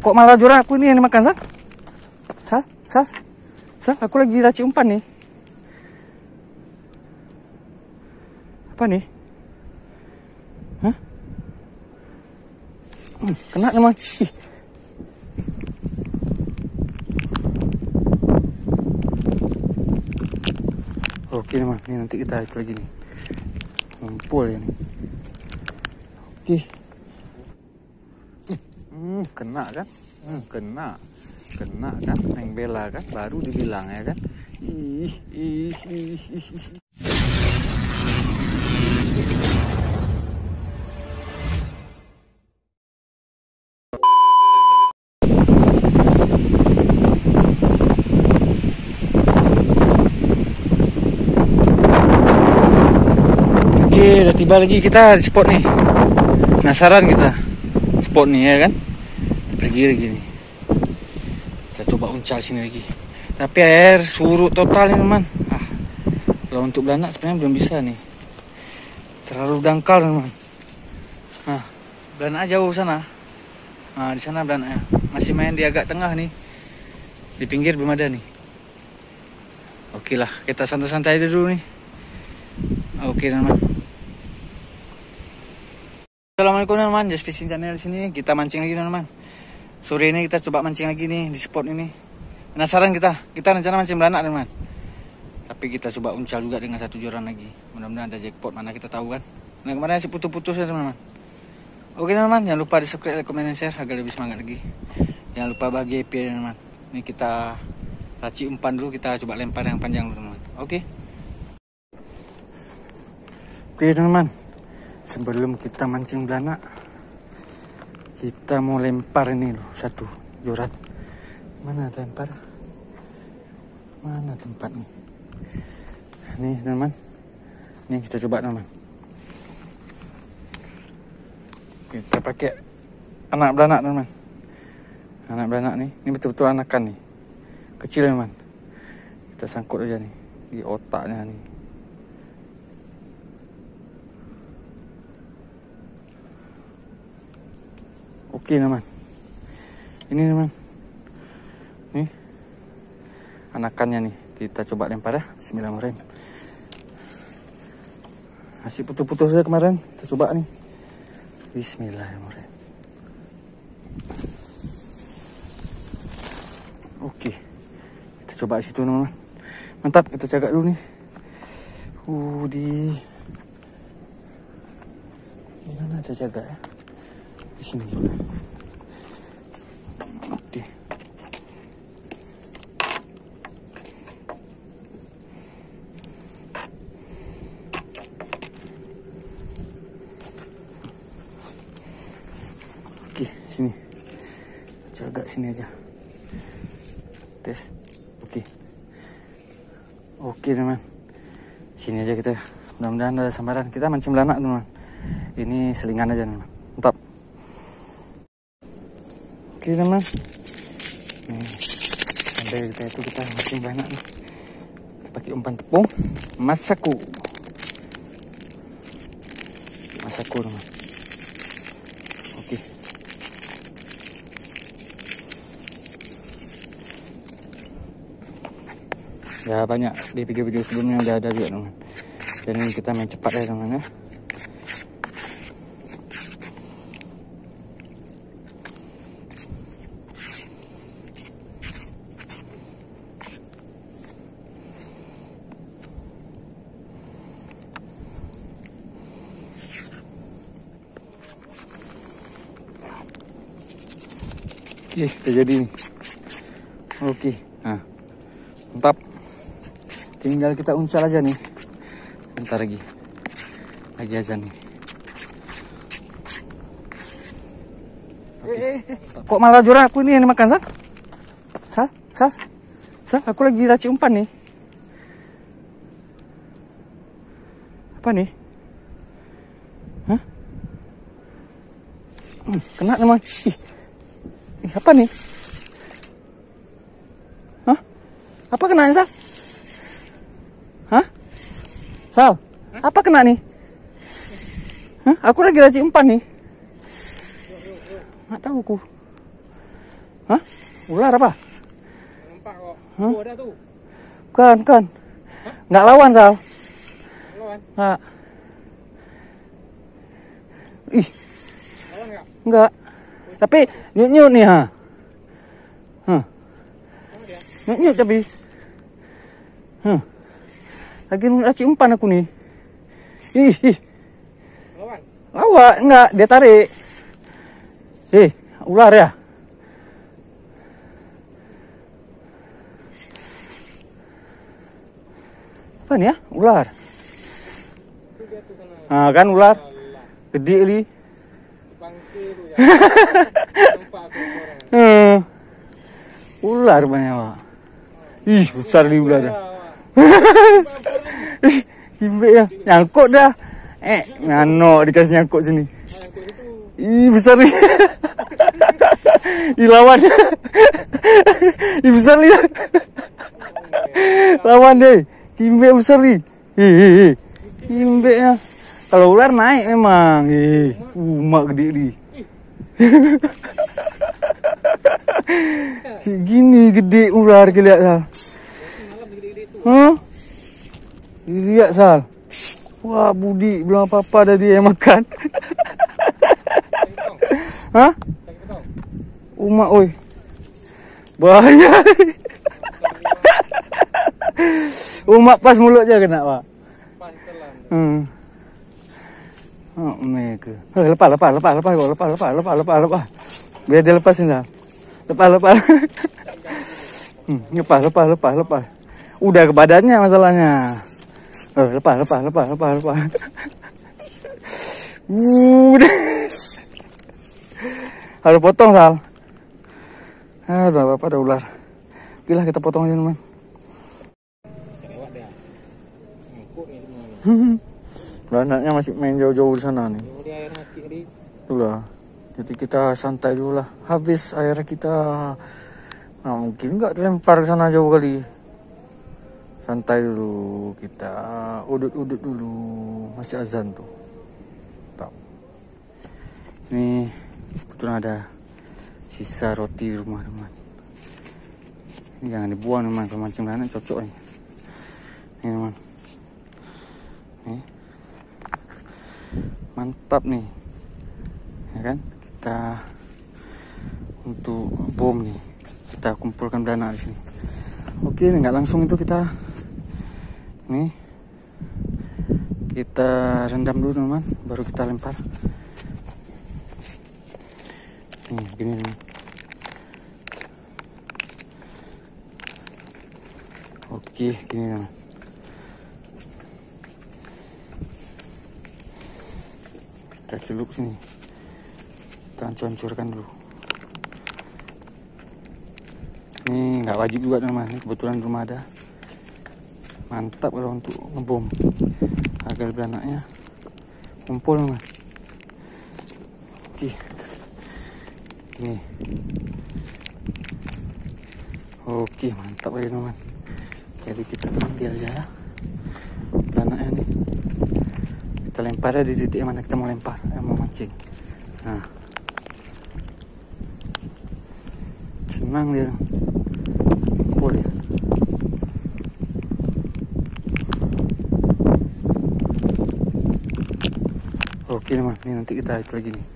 Kok malah juara aku ini yang dimakan, Sal, aku lagi racik umpan nih. Apa nih? Hah? Kena teman. Oke teman, ini nanti kita itu lagi nih. Ngumpul ya nih. Oke. Kena kan? Kena kan? Neng bela kan? Baru dibilang ya kan? Oke, udah tiba lagi kita di spot nih. Penasaran kita spot nih ya kan? Pergi lagi nih. Kita coba uncal sini lagi. Tapi air surut total nih teman. Kalau untuk belanak sebenarnya belum bisa nih. Terlalu dangkal teman. Nah, belanak jauh sana. Nah, di sana belanaknya. Masih main di agak tengah nih. Di pinggir belum ada nih. Oke lah, kita santai-santai aja dulu nih. Oke teman. Assalamualaikum teman-teman, Just Fishing Channel sini. Kita mancing lagi teman-teman. Sore ini kita coba mancing lagi nih di spot ini. Penasaran kita rencana mancing belanak teman-teman. Tapi kita coba uncal juga dengan satu joran lagi. Mudah-mudahan ada jackpot, mana kita tahu kan. Nah kemarin masih putus-putus ya teman-teman. Oke teman-teman, jangan lupa di subscribe, like, comment, dan share agar lebih semangat lagi. Jangan lupa bagi EP ya teman-teman. Ini kita racik umpan dulu, kita coba lempar yang panjang dulu teman-teman. Oke teman-teman, sebelum kita mancing belanak, kita mau lempar ini loh, satu joran. Mana lempar? Mana tempat nih? Nih teman-teman, nih kita coba teman-teman. Kita pakai anak belanak teman-teman. Anak belanak nih, ini betul-betul anakan nih, kecil teman. Kita sangkut aja nih di otaknya nih. Oke teman, ini teman, nih anakannya nih, kita coba lempar ya. Bismillahirrahmanirrahim. Masih putus-putus ya kemarin, kita coba nih. Bismillahirrahmanirrahim. Oke, kita coba situ teman. Mantap, kita jaga dulu nih. Di mana ada jaga ya? Di sini juga. Oke. Oke, sini. Jaga sini aja. Tes. Oke teman. Sini aja kita. Mudah-mudahan ada sambaran. Kita mancing belanak teman. Ini selingan aja teman. Mantap. Oke teman, nih sampai kita mancing belanak nih, pakai umpan tepung masaku teman. Oke, ya banyak di video-video sebelumnya udah ada juga teman. Dan ini kita main cepat ya teman ya. Oke, udah jadi nih. Oke, nah mantap. Tinggal kita uncal aja nih. Bentar lagi azan nih. Kok malah juara aku ini yang dimakan, Sal, aku lagi racik umpan nih. Apa nih? Hah? Kena teman. Apa nih? Hah? Apa kena Sal? Hah? Sal, apa kena nih? Hah? Aku lagi racik umpan nih. Nggak tahu ku. Hah? Ular apa? Nampak kok. Hah? Oh, ada tuh. Bukan. Nggak lawan, Sal. Lawan. Nggak. Ih, Lawan enggak? nggak. Tapi nyut-nyut nih, ha. Hah. Mana dia? Nyut-nyut tapi. Hah. Lagi umpan aku nih. Ih. Lawan. Lawak, enggak, dia tarik. Ular ya? Apa nih ya? Ular. Itu dia tuh sana. Nah, kan ular. Alah, Gede li. bangke tuh ya. Nampak aku orang. Ular banyak, Pak. Ih, besar li ular. Gimbe ya. Nyangkut dah. Ngano dikasih nyangkut sini. Ih, besar nih. Ih, lawan. Ih, besar nih. Lawan deh. Kimbe besar nih. Kimbe ya. Kalau ular naik memang. Umak gede nih. Gini gede ular lihat, Sal. Hah? Lihat, Sal. Wah, Budi belum apa-apa dah dia yang makan. Hah? Umak, oi. Bahaya. Umak pas mulut je kena, Pak. Oh, mega. Lepas. Biar dia lepasin dah. Lepas. Lepas. Udah ke badannya masalahnya. Lepas. Udah. Harus potong, Sal. Udah apa-apa, ada ular. Oke lah, kita potong aja, teman. Lewat dia. Ngikut ni semua. Anaknya masih main jauh-jauh di sana nih. Oh, dia air mati tadi. Itulah. Jadi kita santai dulu lah. Habis air kita. Nah, mungkin nggak dilempar ke sana jauh kali. Santai dulu. Kita udut-udut dulu. Masih azan tuh. Tak. Ini kebetulan ada sisa roti di rumah, teman. Ini jangan dibuang, teman. Kalau mancing beranak cocok nih. Ini, teman. Nih. Mantap nih. Ya kan? Kita untuk bom nih. Kita kumpulkan beranak di sini. Oke, nggak langsung itu kita nih. Kita rendam dulu, teman. Baru kita lempar. Nih, gini nih. Oke, gini teman. Kita celup sini. Kita hancur-hancurkan dulu. Ini nggak wajib juga, teman. Ini kebetulan di rumah ada. Mantap kalau untuk ngebom. Agar beranaknya kumpul, teman. Oke. Ini. Oke, mantap ya, teman. Jadi kita ambil aja ya beranaknya nih. Kita lempar di titik mana kita mau lempar, yang mau mancing. Nah, senang dia. Kumpul ya. Oke, teman. Ini nanti kita itu lagi nih.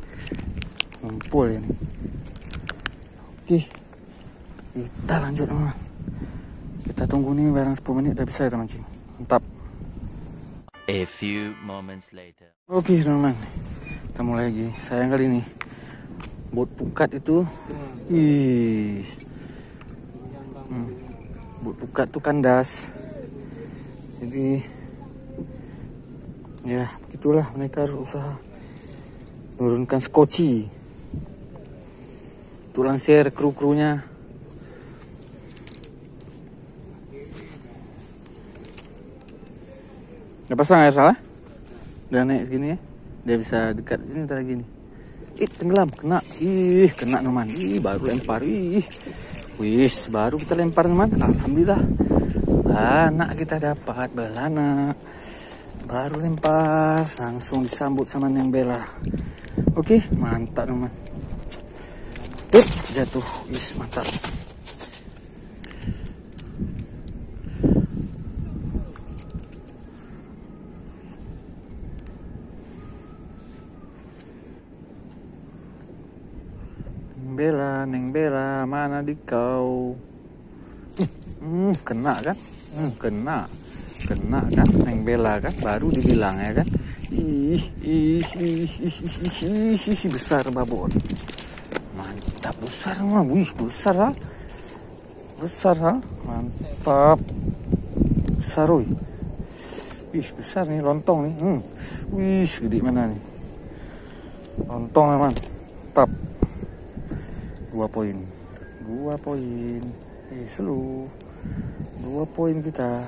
Kumpul ya nih. Oke, kita lanjut, teman. Kita tunggu nih barang 10 menit udah bisa kita mancing. Mantap. A few moments later. Oke, teman. Kita mulai lagi. Sayang kali nih. Bot pukat itu. Ih. Bot pukat tuh kandas. Jadi ya, begitulah mereka harus usaha menurunkan skoci. Itu lansir kru-krunya. Udah pasang air, salah? Udah naik segini ya. Dia bisa dekat ini ntar gini. Tenggelam, kena. Kena, teman. Baru lempar. Wis, baru kita lempar, teman. Alhamdulillah. Anak kita dapat belanak. Baru lempar, langsung disambut sama Neng Bella. Oke, mantap, teman. jatuh. Yes, mantap. Neng Bella, mana di kau? Kena kan? Kena kan? Neng Bella kan? Baru dibilang ya kan? Besar babon. Mantap, besar mah, wih besar ha? Besar ha? Mantap. Besar wih. Wih besar nih lontong nih. Wih gede mana nih? Lontong memang. Mantap. 2 poin. Slow. 2 poin kita.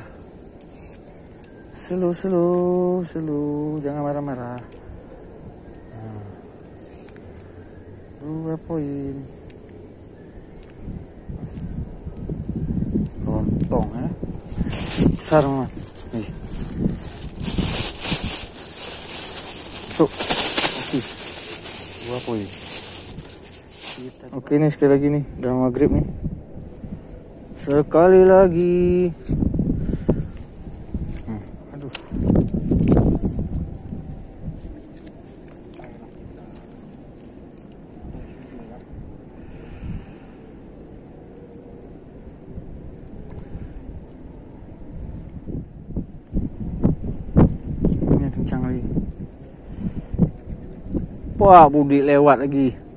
Slow. Jangan marah-marah. 2 poin. Lontong ya. Besar mah. Nih. Tuh. Oke. 2 poin. Oke nih sekali lagi nih, udah maghrib nih. Sekali lagi. Aduh. Ini kencang lagi. Wah, Budi lewat lagi.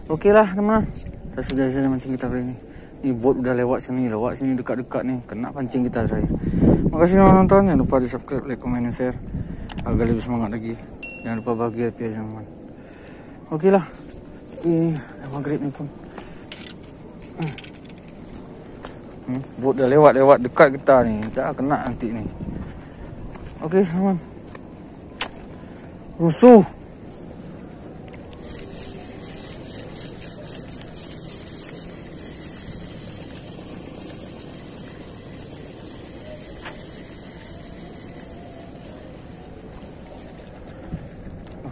Oke lah teman, kita sudah selesai mancing kita kali ini. Ini bot udah lewat sini dekat-dekat nih, kena pancing kita saya. Makasih yang nonton, jangan lupa di subscribe, like, comment, dan share agar lebih semangat lagi. Jangan lupa bagi happy teman. Oke lah, ini maghrib nih pun. Bot udah lewat dekat kita nih, dah kena nanti nih. Oke teman, rusuh.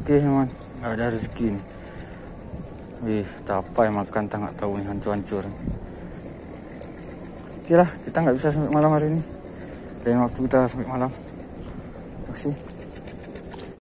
Oke teman, nggak ada rezeki nih. Wih, tapai makan tak nggak tahu nih, hancur-hancur. Oke lah, kita nggak bisa sampai malam hari ini. Lain waktu kita sampai malam. Terima kasih.